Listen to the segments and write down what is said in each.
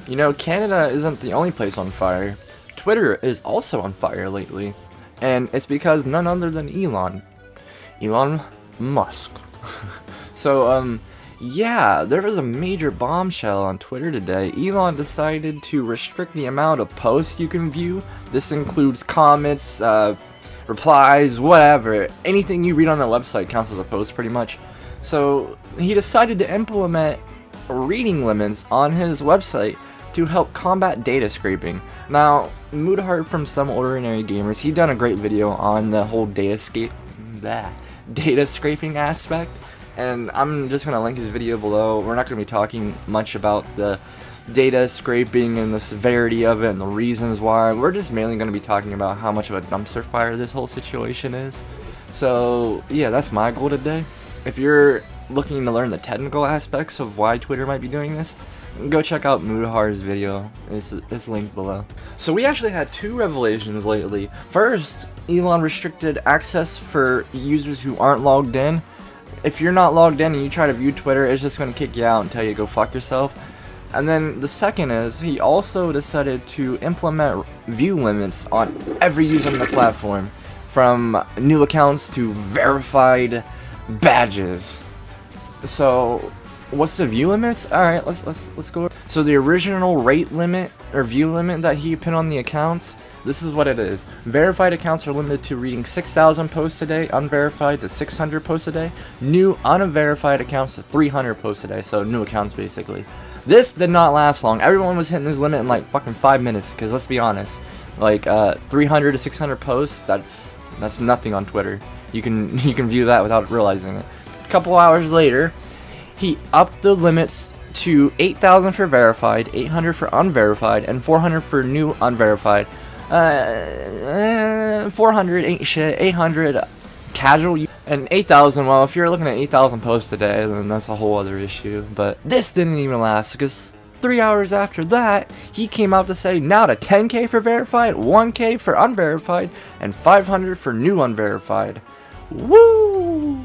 You know, Canada isn't the only place on fire. Twitter is also on fire lately. And it's because none other than Elon Musk. So, yeah, there was a major bombshell on Twitter today. Elon decided to restrict the amount of posts you can view. This includes comments, replies, whatever. Anything you read on the website counts as a post, pretty much. So, he decided to implement reading limits on his website to help combat data scraping. Now, Moodheart from Some Ordinary Gamers, he done a great video on the whole data scraping aspect, and I'm just gonna link his video below. We're not gonna be talking much about the data scraping and the severity of it and the reasons why. We're just mainly gonna be talking about how much of a dumpster fire this whole situation is. So yeah, that's my goal today. If you're looking to learn the technical aspects of why Twitter might be doing this, go check out Moodheart's video. It's linked below. So we actually had two revelations lately. First, Elon restricted access for users who aren't logged in. If you're not logged in and you try to view Twitter, it's just going to kick you out and tell you to go fuck yourself. And then the second is, he also decided to implement view limits on every user on the platform, from new accounts to verified badges. So, what's the view limits? Alright, let's go. So the original rate limit or view limit that he put on the accounts, this is what it is. Verified accounts are limited to reading 6,000 posts a day, unverified to 600 posts a day, new unverified accounts to 300 posts a day, so new accounts basically. This did not last long. Everyone was hitting this limit in like fucking 5 minutes, because let's be honest, like 300 to 600 posts, that's nothing on Twitter. You can view that without realizing it. A couple hours later, he upped the limits to 8,000 for verified, 800 for unverified, and 400 for new unverified. 400 ain't shit, 800 casual, and 8,000, well, if you're looking at 8,000 posts a day, then that's a whole other issue. But this didn't even last, because 3 hours after that, he came out to say now to 10k for verified, 1k for unverified, and 500 for new unverified. Woo!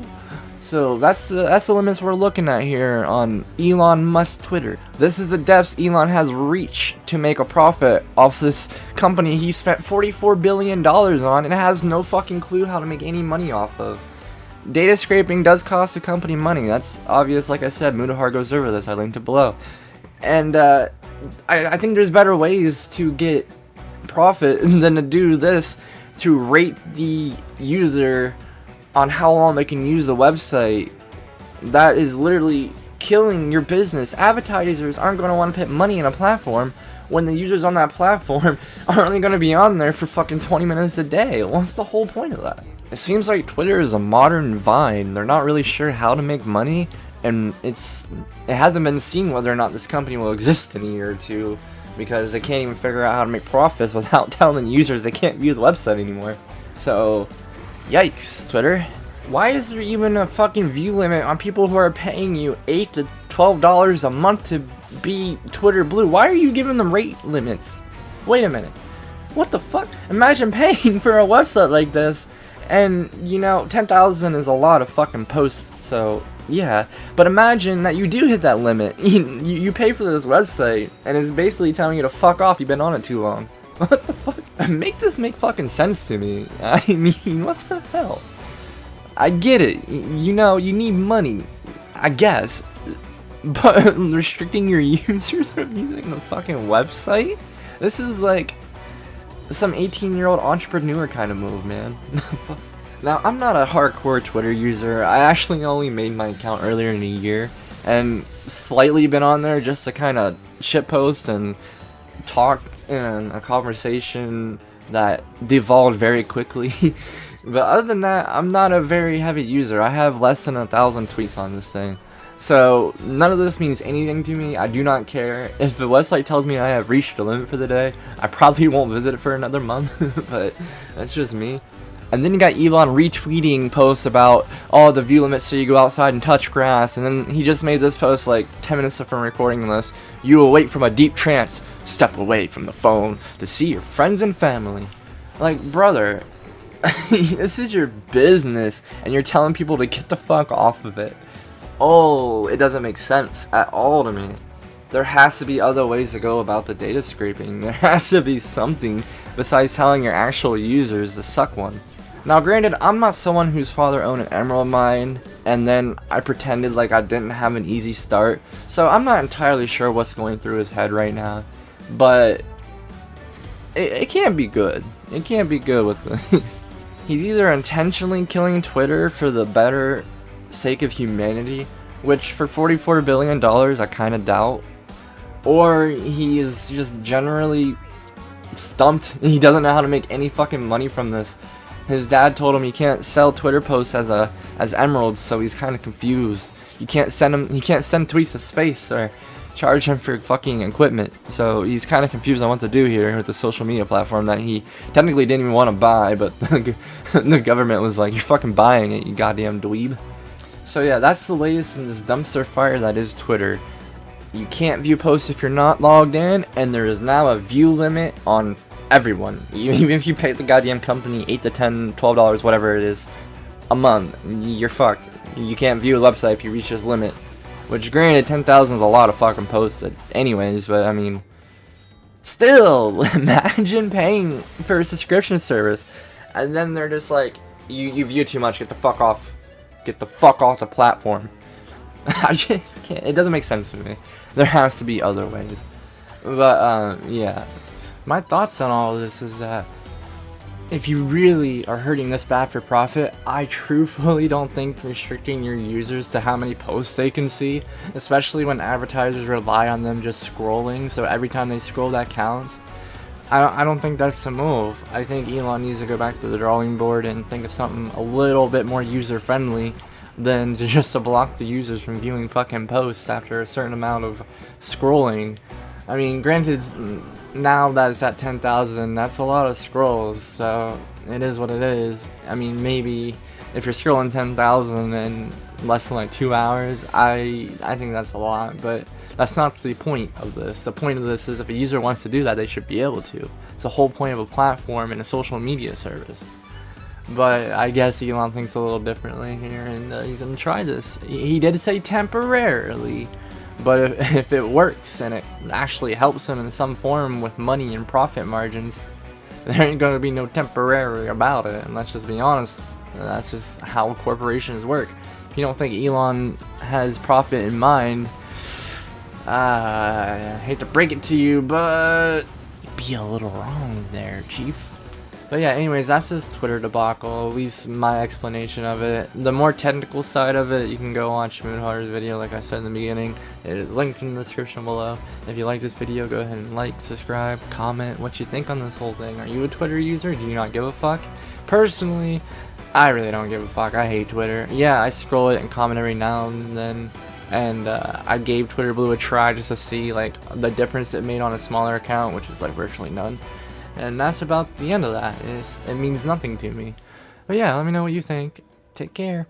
So that's the limits we're looking at here on Elon Musk Twitter. This is the depths Elon has reached to make a profit off this company he spent $44 billion on and has no fucking clue how to make any money off of. Data scraping does cost the company money. That's obvious. Like I said, Moodheart goes over this. I linked it below. And I think there's better ways to get profit than to do this, to rate the user on how long they can use the website. That is literally killing your business. Advertisers aren't going to want to put money in a platform when the users on that platform are only going to be on there for fucking 20 minutes a day. What's the whole point of that? It seems like Twitter is a modern Vine. They're not really sure how to make money, and it hasn't been seen whether or not this company will exist in a year or two, because they can't even figure out how to make profits without telling users they can't view the website anymore. So yikes, Twitter. Why is there even a fucking view limit on people who are paying you $8 to $12 a month to be Twitter Blue? Why are you giving them rate limits? Wait a minute. What the fuck? Imagine paying for a website like this, and you know, 10,000 is a lot of fucking posts, so yeah. But imagine that you do hit that limit. You pay for this website, and it's basically telling you to fuck off, you've been on it too long. What the fuck? Make this make fucking sense to me. I mean, what the hell? I get it. You know, you need money, I guess. But restricting your users from using the fucking website? This is like some 18-year-old entrepreneur kind of move, man. Now, I'm not a hardcore Twitter user. I actually only made my account earlier in the year, and slightly been on there just to kind of shitpost and talk in a conversation that devolved very quickly. But other than that, I'm not a very heavy user. I have less than 1,000 tweets on this thing. So none of this means anything to me. I do not care. If the website tells me I have reached the limit for the day, I probably won't visit it for another month. But that's just me. And then you got Elon retweeting posts about all the view limits so you go outside and touch grass. And then he just made this post like 10 minutes from recording this. You awake from a deep trance, step away from the phone to see your friends and family. Like, brother, this is your business and you're telling people to get the fuck off of it. Oh, it doesn't make sense at all to me. there has to be other ways to go about the data scraping. There has to be something besides telling your actual users to suck one. Now granted, I'm not someone whose father owned an emerald mine, and then I pretended like I didn't have an easy start, so I'm not entirely sure what's going through his head right now, but it can't be good. It can't be good with this. He's either intentionally killing Twitter for the better sake of humanity, which for $44 billion I kinda doubt, or he is just generally stumped. He doesn't know how to make any fucking money from this. His dad told him he can't sell Twitter posts as emeralds, so he's kind of confused. He can't send tweets to space or charge him for fucking equipment. So he's kind of confused on what to do here with the social media platform that he technically didn't even want to buy, but the government was like, "You're fucking buying it, you goddamn dweeb." So yeah, that's the latest in this dumpster fire that is Twitter. You can't view posts if you're not logged in, and there is now a view limit on everyone. Even if you pay the goddamn company $8 to $10, $12, whatever it is, a month, you're fucked. You can't view a website if you reach this limit. Which, granted, 10,000 is a lot of fucking posts anyways, but I mean, still, imagine paying for a subscription service, and then they're just like, you view too much, get the fuck off the platform. I just can't, it doesn't make sense to me. There has to be other ways. But, yeah. My thoughts on all of this is that if you really are hurting this bad for profit, I truthfully don't think restricting your users to how many posts they can see, especially when advertisers rely on them just scrolling, so every time they scroll that counts, I don't think that's the move. I think Elon needs to go back to the drawing board and think of something a little bit more user-friendly than just to block the users from viewing fucking posts after a certain amount of scrolling. I mean, granted, now that it's at 10,000, that's a lot of scrolls, so it is what it is. I mean, maybe if you're scrolling 10,000 in less than like 2 hours, I think that's a lot, but that's not the point of this. The point of this is if a user wants to do that, they should be able to. It's the whole point of a platform and a social media service. But I guess Elon thinks a little differently here, and he's gonna try this. He did say temporarily. But if it works and it actually helps him in some form with money and profit margins, there ain't going to be no temporary about it. And let's just be honest, that's just how corporations work. If you don't think Elon has profit in mind, I hate to break it to you, but you'd be a little wrong there, Chief. But yeah, anyways, that's this Twitter debacle, at least my explanation of it. The more technical side of it, you can go watch Moonhar's video, like I said in the beginning. It is linked in the description below. If you like this video, go ahead and like, subscribe, comment what you think on this whole thing. Are you a Twitter user? Do you not give a fuck? Personally, I really don't give a fuck. I hate Twitter. Yeah, I scroll it and comment every now and then. And I gave Twitter Blue a try just to see like the difference it made on a smaller account, which is like virtually none. And that's about the end of that. It means nothing to me. But yeah, let me know what you think. Take care.